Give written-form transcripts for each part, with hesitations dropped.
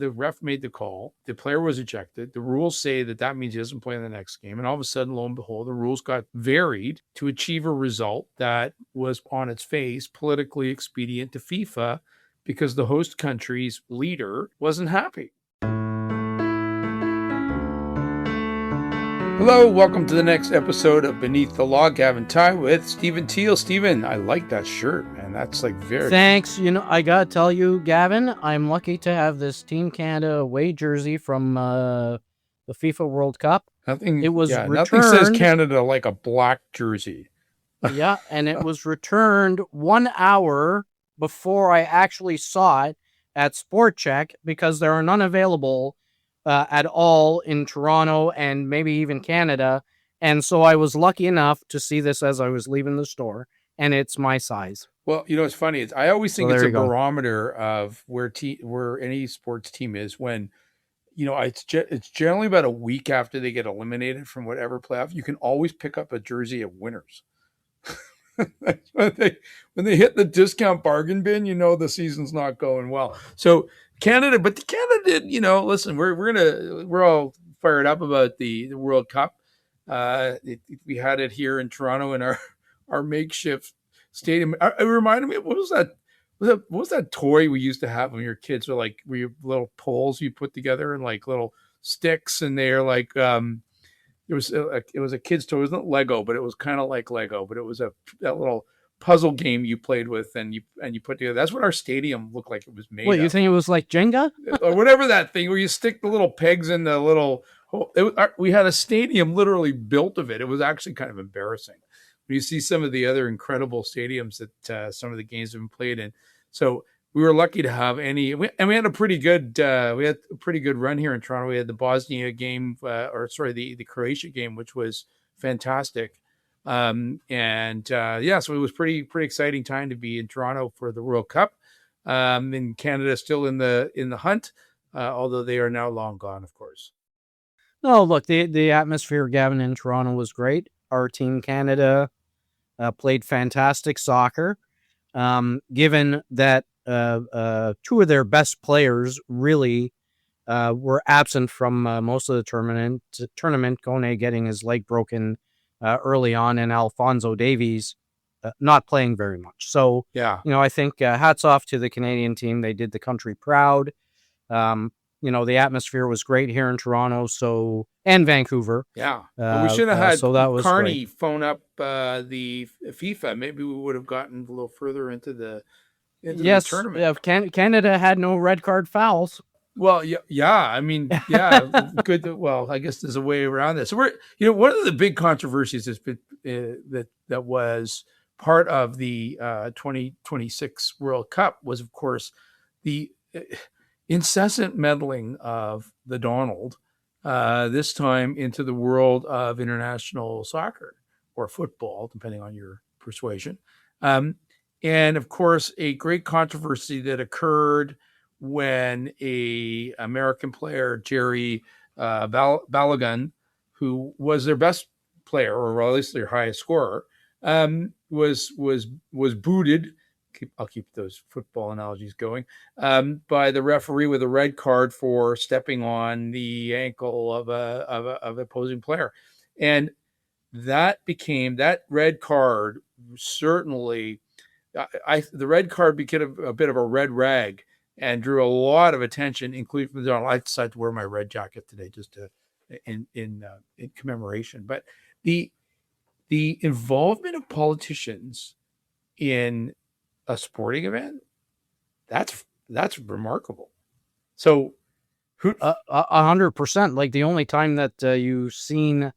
the ref made the call. The player was ejected. The rules say that means he doesn't play in the next game. And all of a sudden, lo and behold, the rules got varied to achieve a result that was on its face politically expedient to FIFA because the host country's leader wasn't happy. Hello, welcome to the next episode of Beneath the Law. Gavin Tighe with Stephen Thiele. Stephen, I like that shirt, man. That's like very... Thanks. I got to tell you, Gavin, I'm lucky to have this Team Canada away jersey from the FIFA World Cup. Nothing says Canada like a black jersey. Yeah, and it was returned 1 hour before I actually saw it at Sport Check because there are none available at all in Toronto and maybe even Canada. And so I was lucky enough to see this as I was leaving the store, and it's my size. Well, it's funny. I always think it's a barometer of where any sports team is when, it's generally about a week after they get eliminated from whatever playoff. You can always pick up a jersey of winners. when they hit the discount bargain bin, the season's not going well. So Canada did, listen, we're all fired up about the World Cup. We had it here in Toronto in our makeshift stadium. It reminded me, what was that toy we used to have when we were kids? Were little poles you put together and like little sticks, and they're like it was a kid's toy. It wasn't Lego, but it was kind of like Lego. But it was that little puzzle game you played with and you put together. That's what our stadium looked like. It was made. What, you think it was like Jenga or whatever that thing where you stick the little pegs in the little hole? We had a stadium literally built of it. It was actually kind of embarrassing when you see some of the other incredible stadiums that some of the games have been played in. So we were lucky to have we had a pretty good run here in Toronto. We had the Bosnia game, the Croatia game, which was fantastic. So it was pretty exciting time to be in Toronto for the World Cup. In Canada, still in the hunt, although they are now long gone, of course. No, look, the atmosphere, Gavin, in Toronto was great. Our team Canada played fantastic soccer. Given that two of their best players really were absent from most of the tournament, Kone getting his leg broken early on, and Alphonso Davies not playing very much. So, yeah, I think hats off to the Canadian team. They did the country proud. The atmosphere was great here in Toronto, and Vancouver. Yeah, we should have had Carney phone up the FIFA. Maybe we would have gotten a little further into the tournament. Canada had no red card fouls. Well, yeah. I mean, yeah, good. Well, I guess there's a way around this. So one of the big controversies has been that was part of the 2026 World Cup was, of course, the incessant meddling of the Donald, this time into the world of international soccer or football, depending on your persuasion. And of course, a great controversy that occurred when a American player, Jerry Balogun, who was their best player, or at least their highest scorer, was booted. I'll keep those football analogies going, by the referee with a red card for stepping on the ankle of an opposing player. And that red card certainly, the red card became a bit of a red rag and drew a lot of attention, including from the Donald. I decided to wear my red jacket today just in commemoration. But the involvement of politicians in a sporting event, that's remarkable. So 100%. Like, the only time that you've seen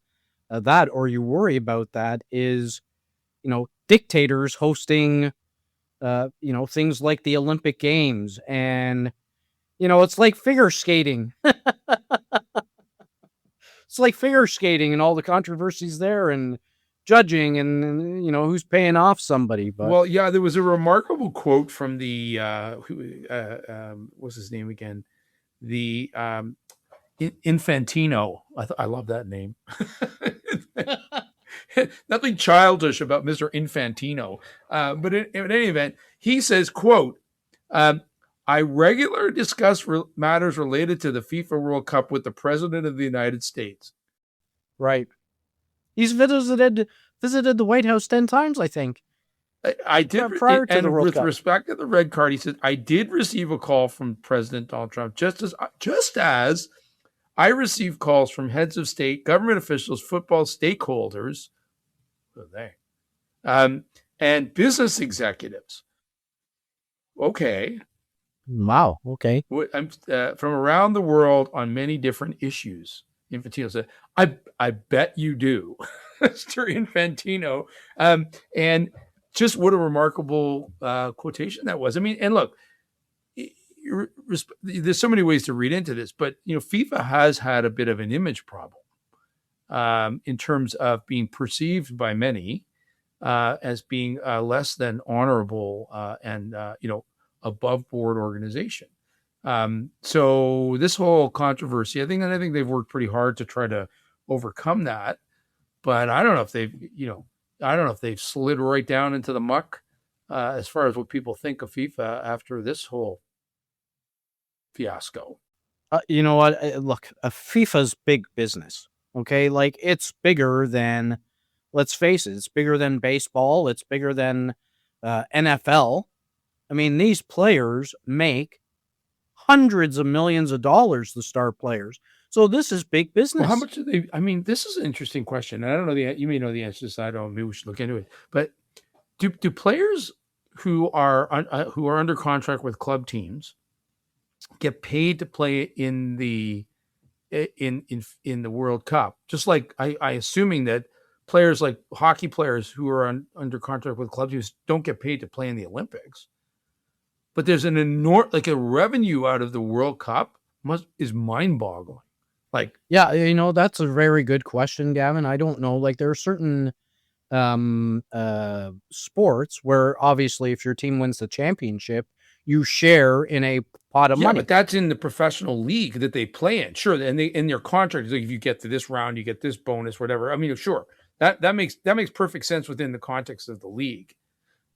that or you worry about that is, dictators hosting, things like the Olympic Games, and, it's like figure skating. It's like figure skating and all the controversies there, and judging, and who's paying off somebody. But well, yeah, there was a remarkable quote from the what's his name again, the Infantino. I love that name. Nothing childish about Mr. Infantino, but in any event, he says, quote, I regularly discuss matters related to the FIFA World Cup with the President of the United States. Right. He's visited the White House 10 times, I think. I did, prior to and the World with Cup. respect to the red card, he said, I did receive a call from President Donald Trump, just as I received calls from heads of state, government officials, football stakeholders, and business executives. Okay. Wow. Okay. From around the world on many different issues. Infantino said, I bet you do, Mr. Infantino. And just what a remarkable quotation that was. I mean, and look, there's so many ways to read into this, but FIFA has had a bit of an image problem in terms of being perceived by many as being less than honorable and above board organization. So this whole controversy, I think they've worked pretty hard to try to overcome that, but I don't know if they've slid right down into the muck as far as what people think of FIFA after this whole fiasco. You know what? Look, FIFA's big business. Okay, like it's bigger than, let's face it, it's bigger than baseball. It's bigger than NFL. I mean, these players make hundreds of millions of dollars, the star players. So this is big business. Well, how much do they? I mean, this is an interesting question. I don't know you may know the answer to this. I don't. Maybe we should look into it. But do players who are under contract with club teams get paid to play in the World Cup? Just like I assuming that players like hockey players who are under contract with club teams don't get paid to play in the Olympics. But there's an enormous, like a revenue out of the World Cup is mind-boggling. Like, yeah, that's a very good question, Gavin. I don't know. Like, there are certain sports where obviously if your team wins the championship, you share in a pot of money. But that's in the professional league that they play in. Sure, and in their contract, like if you get to this round, you get this bonus, whatever. I mean, sure, that makes perfect sense within the context of the league.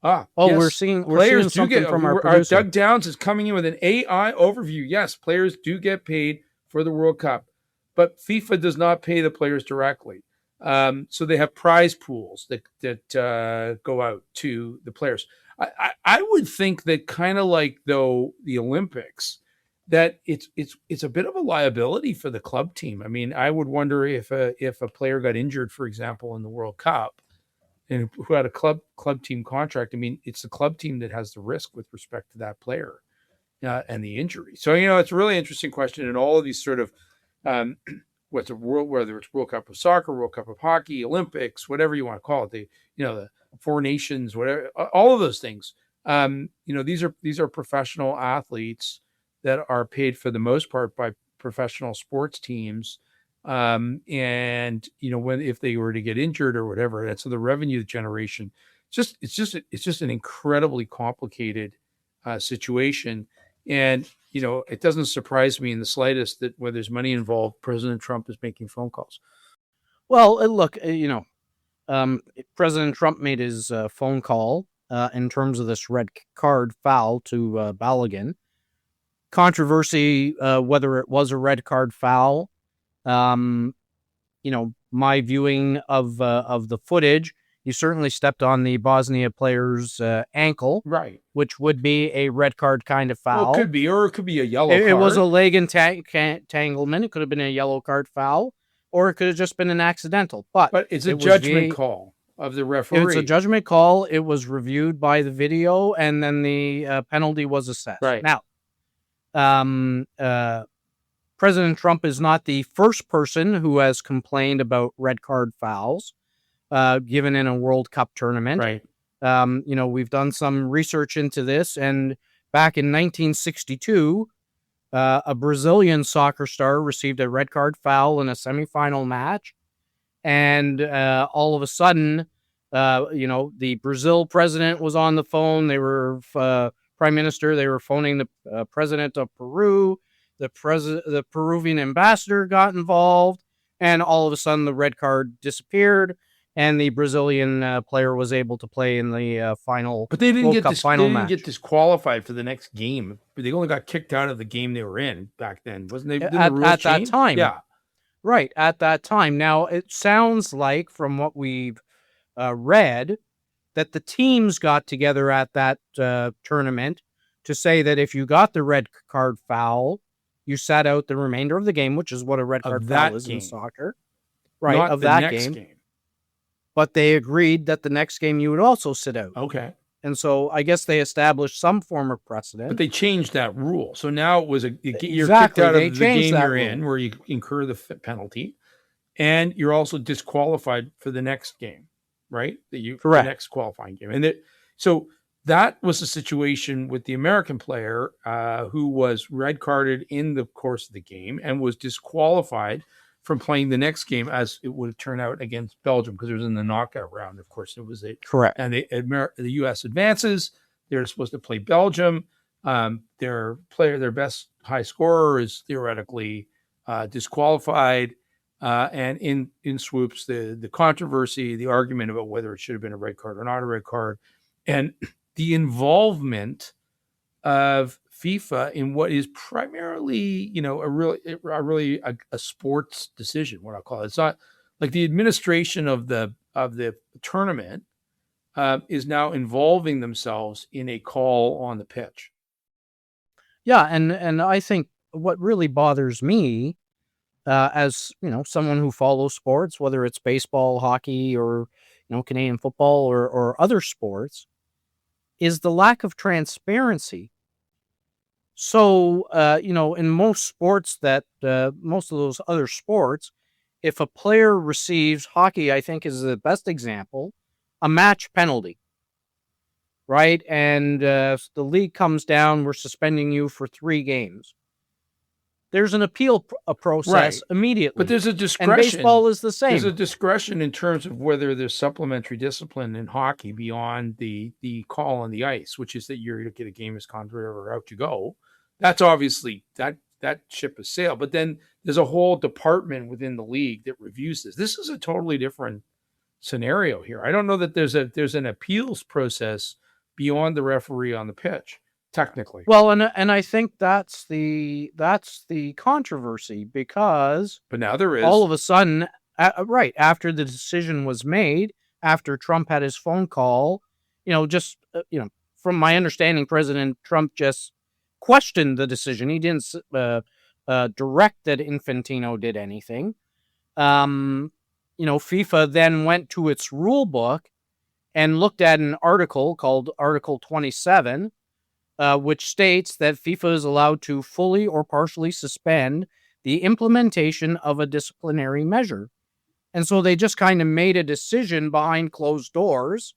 Yes. We're seeing something from our producer. Doug Downs is coming in with an AI overview. Yes, players do get paid for the World Cup, but FIFA does not pay the players directly. So they have prize pools that go out to the players. I would think that kind of like though the Olympics, that it's a bit of a liability for the club team. I mean, I would wonder if a player got injured, for example, in the World Cup, and who had a club team contract. I mean, it's the club team that has the risk with respect to that player and the injury. So it's a really interesting question, and all of these sort of whether it's World Cup of soccer, World Cup of hockey, Olympics, whatever you want to call it, the Four Nations, whatever, all of those things. These are professional athletes that are paid for the most part by professional sports teams. And if they were to get injured or whatever, that's so the revenue generation. It's just an incredibly complicated situation. And it doesn't surprise me in the slightest that when there's money involved, President Trump is making phone calls. Well, look, President Trump made his phone call in terms of this red card foul to Balogun. Controversy whether it was a red card foul. My viewing of the footage, he certainly stepped on the Bosnia player's ankle, right? Which would be a red card kind of foul. Well, it could be a yellow card. It was a leg entanglement. It could have been a yellow card foul, or it could have just been an accidental. But it's a judgment call of the referee. It's a judgment call. It was reviewed by the video, and then the penalty was assessed. Right. Now, President Trump is not the first person who has complained about red card fouls given in a World Cup tournament. Right. We've done some research into this, and back in 1962, a Brazilian soccer star received a red card foul in a semifinal match, and all of a sudden, the Brazil president was on the phone. They were prime minister. They were phoning the president of Peru. The Peruvian ambassador got involved, and all of a sudden the red card disappeared, and the Brazilian player was able to play in the final. But they didn't World get Cup final they didn't match. get disqualified for the next game. But they only got kicked out of the game they were in back then, wasn't they? Didn't the rules at that change? time. Yeah. Right, at that time. Now, it sounds like, from what we've read, that the teams got together at that tournament to say that if you got the red card foul, you sat out the remainder of the game, which is what a red card foul is in soccer. Right, Not of the that next game. But they agreed that the next game you would also sit out. Okay. And so I guess they established some form of precedent. But they changed that rule. So now it was you're Exactly. kicked out They of the changed game that you're rule. in, where you incur the penalty, and you're also disqualified for the next game, right? Correct. The next qualifying game. And so that was the situation with the American player who was red carded in the course of the game and was disqualified from playing the next game, as it would turn out, against Belgium, because it was in the knockout round. Of course, it was correct. And the U.S. advances. They're supposed to play Belgium. Their best high scorer, is theoretically disqualified. And in swoops the controversy, the argument about whether it should have been a red card or not a red card, and the involvement of FIFA in what is primarily, a sports decision, what I'll call it. It's not like the administration of the tournament is now involving themselves in a call on the pitch. Yeah, and I think what really bothers me, as someone who follows sports, whether it's baseball, hockey, or Canadian football or other sports, is the lack of transparency. So, in most sports most of those other sports, if a player receives, hockey, I think, is the best example, a match penalty, right? And the league comes down, we're suspending you for 3 games. There's an appeal process immediately. But there's a discretion. And baseball is the same. There's a discretion in terms of whether there's supplementary discipline in hockey beyond the call on the ice, which is that you're to get a game misconduct or out you go. That's obviously that ship has sailed. But then there's a whole department within the league that reviews this. This is a totally different scenario here. I don't know that there's an appeals process beyond the referee on the pitch, technically. Well, and I think that's the controversy, because but now there is, all of a sudden, right after the decision was made, after Trump had his phone call, from my understanding, President Trump just questioned the decision. He didn't direct that Infantino did anything. FIFA then went to its rule book and looked at an article called Article 27, which states that FIFA is allowed to fully or partially suspend the implementation of a disciplinary measure. And so they just kind of made a decision behind closed doors.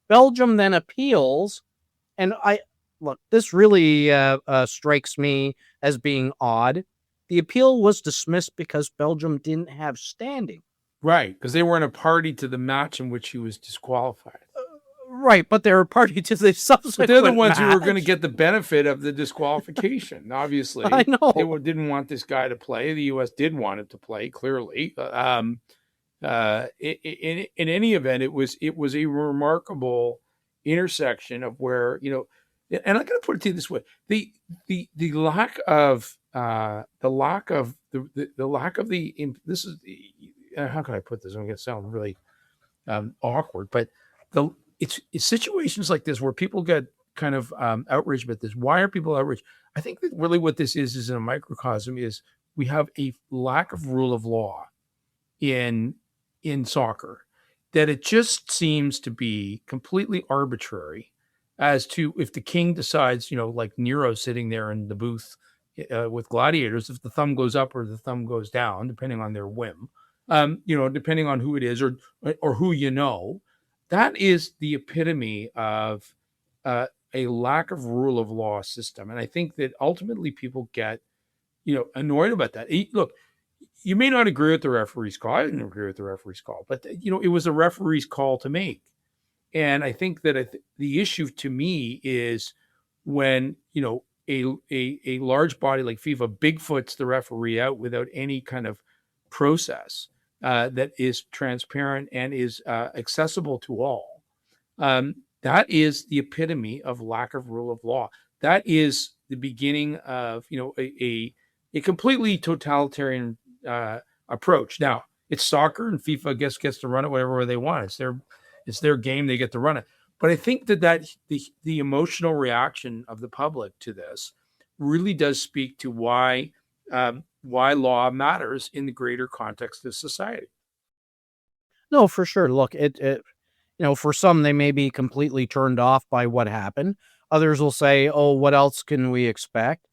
Belgium then appeals, and this really strikes me as being odd. The appeal was dismissed because Belgium didn't have standing. Right, because they weren't a party to the match in which he was disqualified. Right, but they're a party to the subsequent But they're the ones match. who were going to get the benefit of the disqualification, obviously. I know. They didn't want this guy to play. The U.S. did want it to play, clearly. In any event, it was a remarkable intersection of where, and I'm going to put it to you this way: the lack of this is how can I put this? I'm going to sound really awkward, but it's situations like this where people get kind of outraged about this. Why are people outraged? I think that really what this is in a microcosm is we have a lack of rule of law in soccer, that it just seems to be completely arbitrary as to if the king decides, like Nero sitting there in the booth with gladiators, if the thumb goes up or the thumb goes down, depending on their whim, depending on who it is or who that is the epitome of a lack of rule of law system. And I think that ultimately people get, annoyed about that. Look, you may not agree with the referee's call. I didn't agree with the referee's call, but it was the referee's call to make. And I think that the issue to me is when, a large body like FIFA Bigfoots the referee out without any kind of process. that is transparent and is accessible to all. That is the epitome of lack of rule of law. That is the beginning of a completely totalitarian approach. Now it's soccer, and FIFA gets to run it whatever way they want. It's their game; they get to run it. But I think that the emotional reaction of the public to this really does speak to why law matters in the greater context of society. No, for sure. Look, for some, they may be completely turned off by what happened. Others will say, "Oh, what else can we expect?"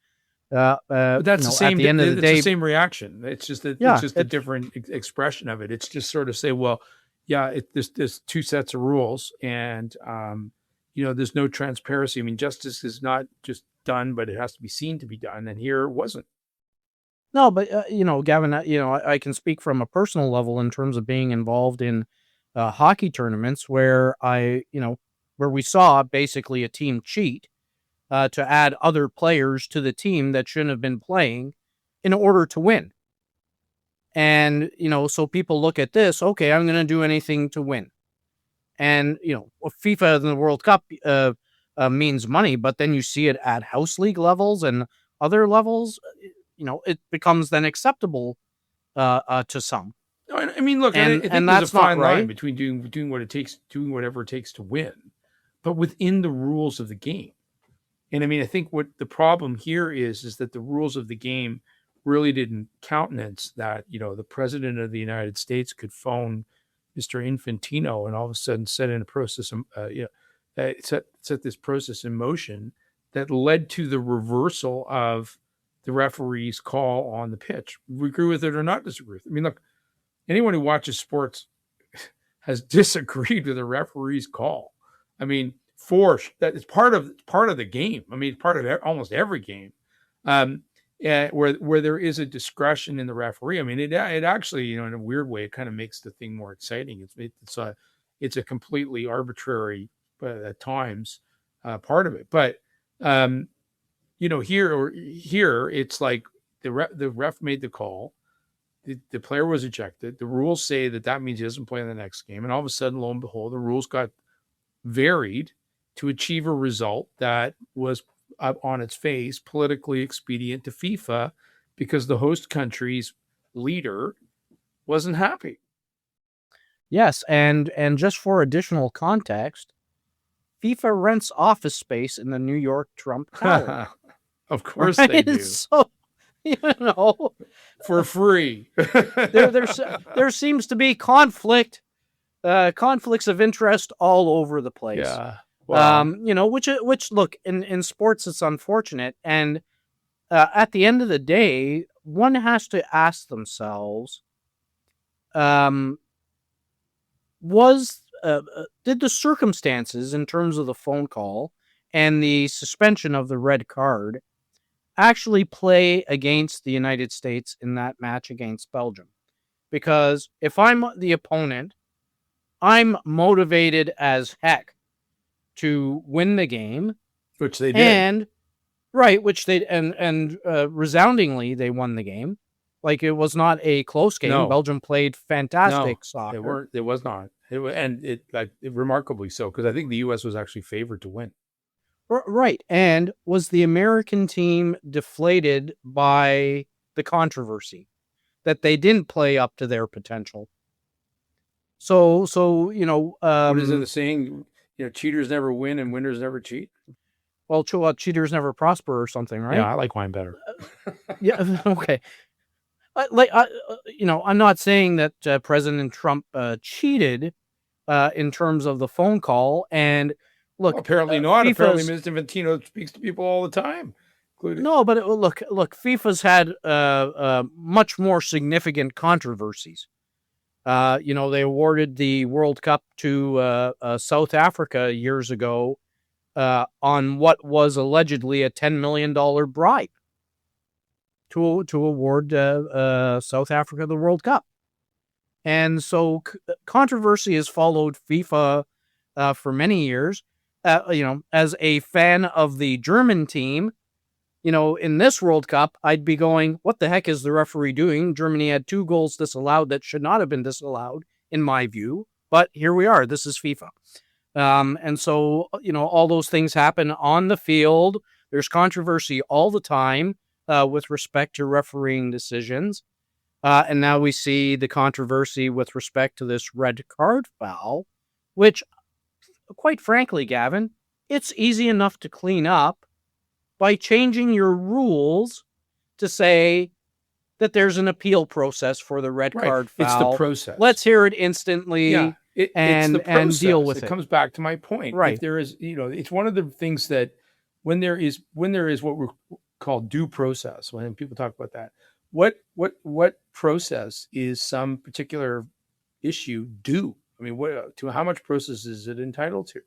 But that's the same. At the end of the day, the same reaction. It's just a different expression of it. It's just sort of say, well, yeah, there's two sets of rules, and there's no transparency. I mean, justice is not just done, but it has to be seen to be done, and here it wasn't. No, but Gavin, I can speak from a personal level in terms of being involved in hockey tournaments where where we saw basically a team cheat to add other players to the team that shouldn't have been playing in order to win. And, so people look at this, okay, I'm going to do anything to win. And, FIFA in the World Cup means money, but then you see it at house league levels and other levels, it becomes then acceptable to some. I mean, look, I think there's a fine line between doing what it takes, doing whatever it takes to win, but within the rules of the game. And I mean, I think what the problem here is that the rules of the game really didn't countenance that, the president of the United States could phone Mr. Infantino and all of a sudden set in a process, set this process in motion that led to the reversal of the referee's call on the pitch. We agree with it or not disagree with it. I mean, look, anyone who watches sports has disagreed with a referee's call. I mean, that it's part of the game. I mean, it's part of almost every game, where there is a discretion in the referee. I mean, it actually, in a weird way, it kind of makes the thing more exciting. It's a completely arbitrary, at times, part of it. But here it's like the ref made the call. The player was ejected. The rules say that means he doesn't play in the next game. And all of a sudden, lo and behold, the rules got varied to achieve a result that was on its face politically expedient to FIFA because the host country's leader wasn't happy. Yes, and just for additional context, FIFA rents office space in the New York Trump Tower. Of course they do. So, for free. there seems to be conflicts of interest all over the place. Yeah. Wow. Which look, in sports, it's unfortunate. And at the end of the day, one has to ask themselves, did the circumstances in terms of the phone call and the suspension of the red card actually play against the United States in that match against Belgium? Because if I'm the opponent, I'm motivated as heck to win the game, which they did, and resoundingly they won the game. Like, it was not a close game. No. Belgium played fantastic soccer. It was not. It remarkably so, because I think the U.S. was actually favored to win. Right, and was the American team deflated by the controversy that they didn't play up to their potential? So what is it the saying? Cheaters never win and winners never cheat. Well, cheaters never prosper or something, right? Yeah, I like wine better. Yeah, okay. I'm not saying that President Trump cheated in terms of the phone call. And look, apparently not. Apparently, Mr. Infantino speaks to people all the time. No, but look, FIFA's had much more significant controversies. They awarded the World Cup to South Africa years ago on what was allegedly a $10 million bribe to award South Africa the World Cup. And so controversy has followed FIFA for many years. As a fan of the German team, in this World Cup, I'd be going, what the heck is the referee doing? Germany had 2 goals disallowed that should not have been disallowed, in my view. But here we are. This is FIFA. And so, all those things happen on the field. There's controversy all the time with respect to refereeing decisions. And now we see the controversy with respect to this red card foul, which, quite frankly, Gavin, it's easy enough to clean up by changing your rules to say that there's an appeal process for the red card foul. It's the process. Let's hear it instantly and deal with it. It comes back to my point. Right. If there is, it's one of the things that when there is what we call due process, when people talk about that, what process is some particular issue due? I mean, how much process is it entitled to?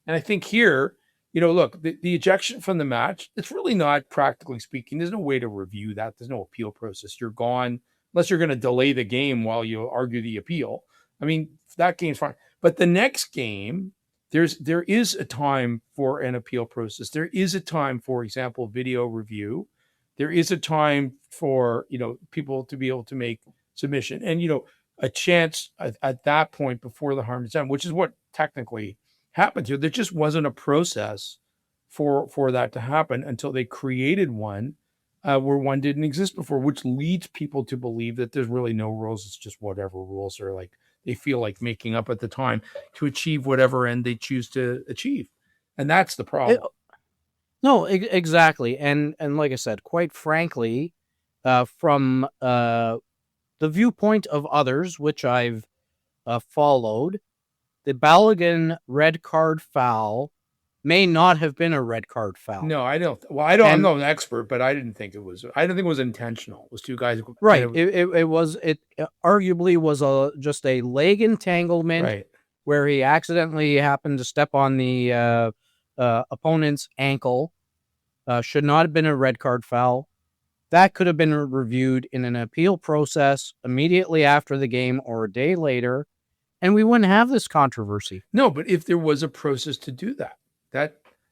And I think here, look, the ejection from the match, it's really not, practically speaking, there's no way to review that. There's no appeal process. You're gone, unless you're going to delay the game while you argue the appeal. I mean, that game's fine. But the next game, there is a time for an appeal process. There is a time, for example, video review. There is a time for, people to be able to make submission. And, a chance at that point before the harm is done, which is what technically happened here. There just wasn't a process for that to happen until they created one where one didn't exist before, which leads people to believe that there's really no rules. It's just whatever rules are like they feel like making up at the time to achieve whatever end they choose to achieve. And that's the problem. No, exactly. And like I said, quite frankly, from the viewpoint of others, which I've followed, the Balogun red card foul may not have been a red card foul. No, I don't. Well, I'm not an expert, but I didn't think it was. I don't think it was intentional. It was 2 guys. Right. It was. It arguably was just a leg entanglement, right, where he accidentally happened to step on the opponent's ankle. Should not have been a red card foul. That could have been reviewed in an appeal process immediately after the game or a day later, and we wouldn't have this controversy. No, but if there was a process to do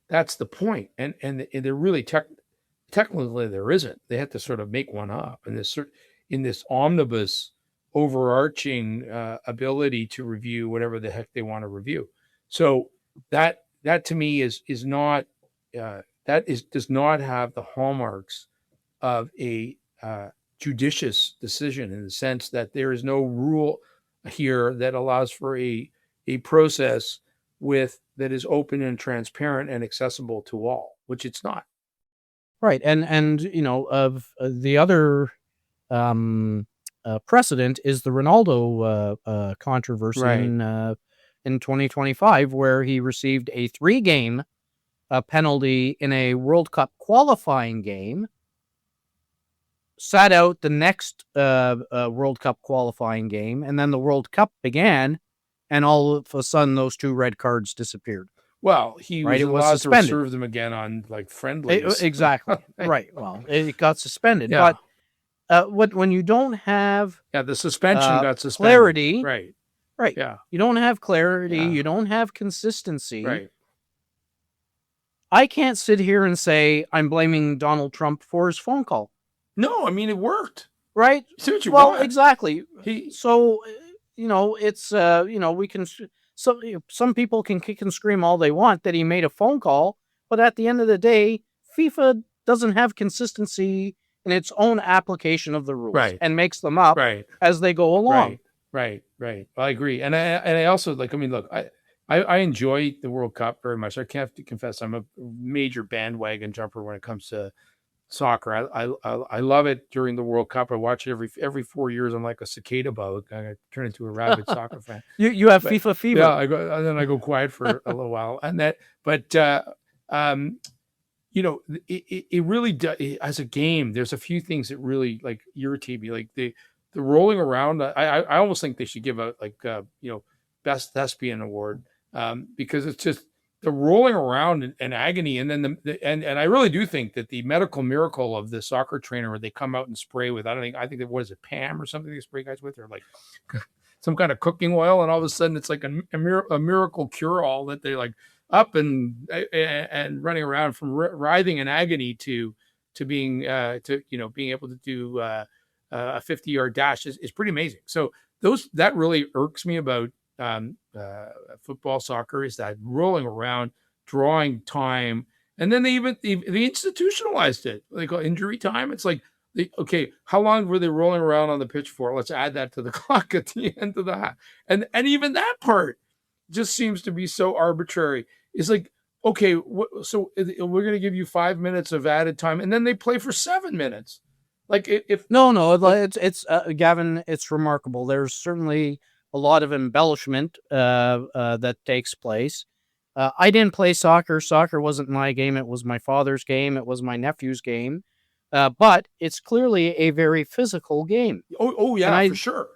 that's the point. And there really technically there isn't. They had to sort of make one up in this omnibus overarching ability to review whatever the heck they want to review. So that to me is not does not have the hallmarks of a judicious decision, in the sense that there is no rule here that allows for a process that is open and transparent and accessible to all, which it's not. Right. And of the other precedent is the Ronaldo controversy in 2025, where he received a 3-game penalty in a World Cup qualifying game, sat out the next World Cup qualifying game, and then the World Cup began, and all of a sudden those 2 red cards disappeared. Well, he was allowed to reserve them again on friendlies. Exactly. Right. Well, it got suspended. Yeah. But when you don't have the suspension got suspended. Clarity. Right. Yeah. You don't have clarity. Yeah. You don't have consistency. Right. I can't sit here and say I'm blaming Donald Trump for his phone call. No, I mean, it worked. Right? See what you want. Exactly. So, it's, we can, some people can kick and scream all they want that he made a phone call, but at the end of the day, FIFA doesn't have consistency in its own application of the rules, and makes them up as they go along. Right. I agree. And I also look, I enjoy the World Cup very much. I have to confess, I'm a major bandwagon jumper when it comes to soccer. I love it during the World Cup. I watch it every 4 years. I'm like a cicada bug. I turn into a rabid soccer fan. You have FIFA fever. Yeah, I go quiet for a little while, it really does. As a game, there's a few things that really irritate me, like the rolling around. I almost think they should give a best thespian award, because it's just the rolling around and agony, and then and I really do think that the medical miracle of the soccer trainer, where they come out and spray with, I think that, what is it, Pam or something they spray guys with, or like some kind of cooking oil, and all of a sudden it's like a miracle cure all that they up and running around from writhing in agony to to being being able to do a 50-yard dash is pretty amazing. So that really irks me about football, soccer, is that rolling around, drawing time, and then they institutionalized it. They call injury time. It's like, okay, how long were they rolling around on the pitch for? Let's add that to the clock at the end of that. And even that part just seems to be so arbitrary. It's like, okay, so we're going to give you 5 minutes of added time, and then they play for 7 minutes. Like if it's Gavin, it's remarkable. There's certainly a lot of embellishment that takes place. I didn't play soccer. Soccer wasn't my game. It was my father's game. It was my nephew's game. But it's clearly a very physical game. Oh yeah, for sure.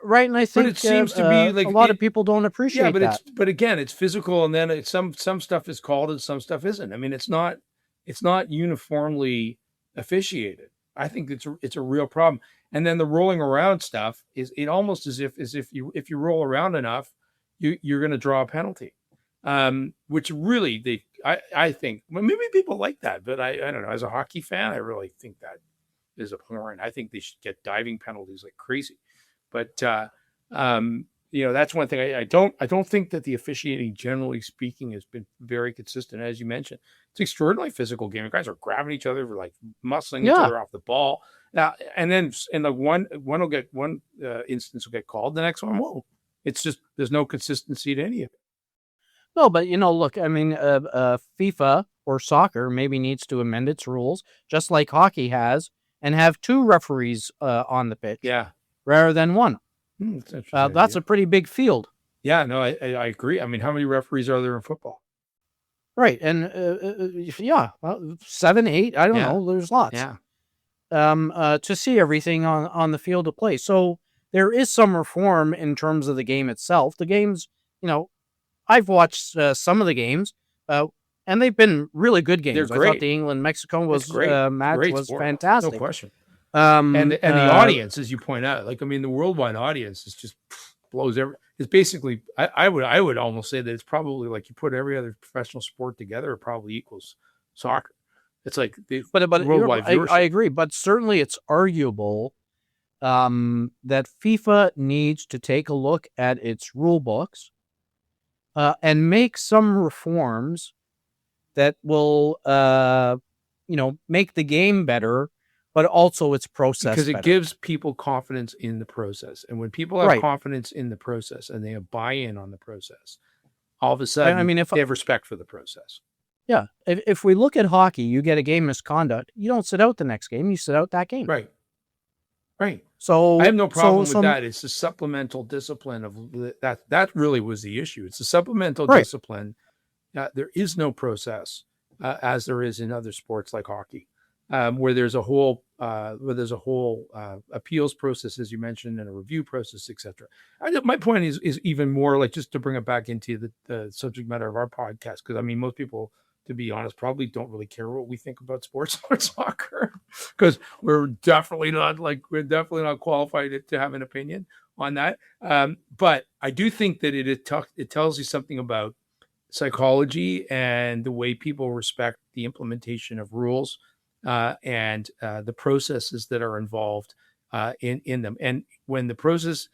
Right, and I think it seems to be like a lot of people don't appreciate that. But again, it's physical, and then some stuff is called and some stuff isn't. I mean, it's not uniformly officiated. I think it's a real problem. And then the rolling around stuff is almost as if you roll around enough, you're going to draw a penalty, which really I think, well, maybe people like that, but I don't know. As a hockey fan, I really think that is abhorrent. I think they should get diving penalties like crazy. But that's one thing. I don't think that the officiating, generally speaking, has been very consistent. As you mentioned, it's an extraordinarily physical game. The guys are grabbing each other, like muscling each other off the ball. Now, and then one will get one instance will get called, the next one won't. It's just there's no consistency to any of it. No, but look, I mean, FIFA or soccer maybe needs to amend its rules, just like hockey has, and have 2 referees on the pitch. Yeah. Rather than 1. That's a pretty big field. Yeah, no, I agree. I mean, how many referees are there in football? Right, and 7, 8. I don't know. There's lots. Yeah. To see everything on the field of play, so there is some reform in terms of the game itself. The games, I've watched some of the games, and they've been really good games. They're great. I thought the England-Mexico match was sport. fantastic. No question. And the audience, as you point out, like, I mean, the worldwide audience is just blows it's basically, I would almost say that it's probably like you put every other professional sport together, it probably equals soccer. It's like but worldwide viewership. I agree, but certainly it's arguable that FIFA needs to take a look at its rule books and make some reforms that will make the game better, but also its process because it better. gives people confidence in the process. And when people have confidence in the process and they have buy-in on the process, all of a sudden they have respect for the process. Yeah. If we look at hockey, you get a game misconduct, you don't sit out the next game, you sit out that game. Right. So I have no problem with that. It's the supplemental discipline of that really was the issue. It's the supplemental discipline. There is no process as there is in other sports like hockey. Where there's a whole appeals process, as you mentioned, and a review process, etc. My point is even more like, just to bring it back into the subject matter of our podcast, because I mean, most people, to be honest, probably don't really care what we think about sports or soccer, because we're definitely not qualified to have an opinion on that. But I do think that it tells you something about psychology and the way people respect the implementation of rules. And the processes that are involved in them. And when the process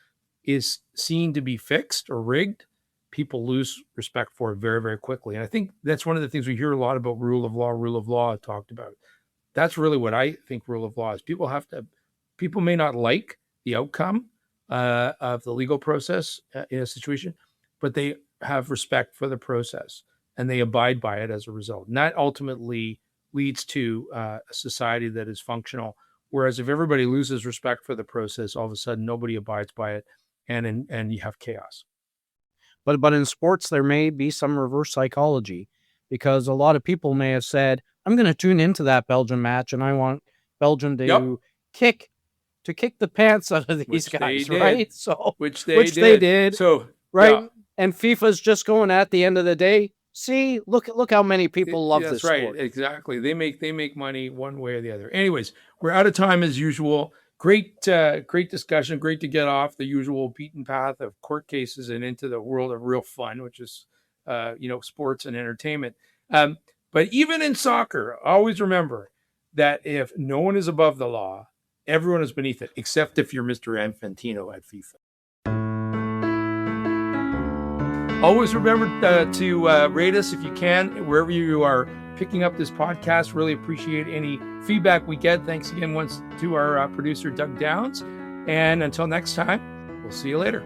is seen to be fixed or rigged, people lose respect for it very, very quickly. And I think that's one of the things we hear a lot about rule of law talked about. That's really what I think rule of law is. People may not like the outcome of the legal process in a situation, but they have respect for the process and they abide by it as a result. And that ultimately leads to a society that is functional. Whereas if everybody loses respect for the process, all of a sudden nobody abides by it, and you have chaos. But in sports, there may be some reverse psychology, because a lot of people may have said, I'm going to tune into that Belgium match and I want Belgium to kick the pants out of these guys, right? So which they did. So and FIFA's just going, at the end of the day, see, look how many people love this sport. That's right, exactly. They make money one way or the other. Anyways, we're out of time as usual. Great discussion. Great to get off the usual beaten path of court cases and into the world of real fun, which is sports and entertainment. But even in soccer, always remember that if no one is above the law, everyone is beneath it, except if you're Mr. Infantino at FIFA. Always remember to rate us if you can, wherever you are picking up this podcast. Really appreciate any feedback we get. Thanks again once to our producer, Doug Downs. And until next time, we'll see you later.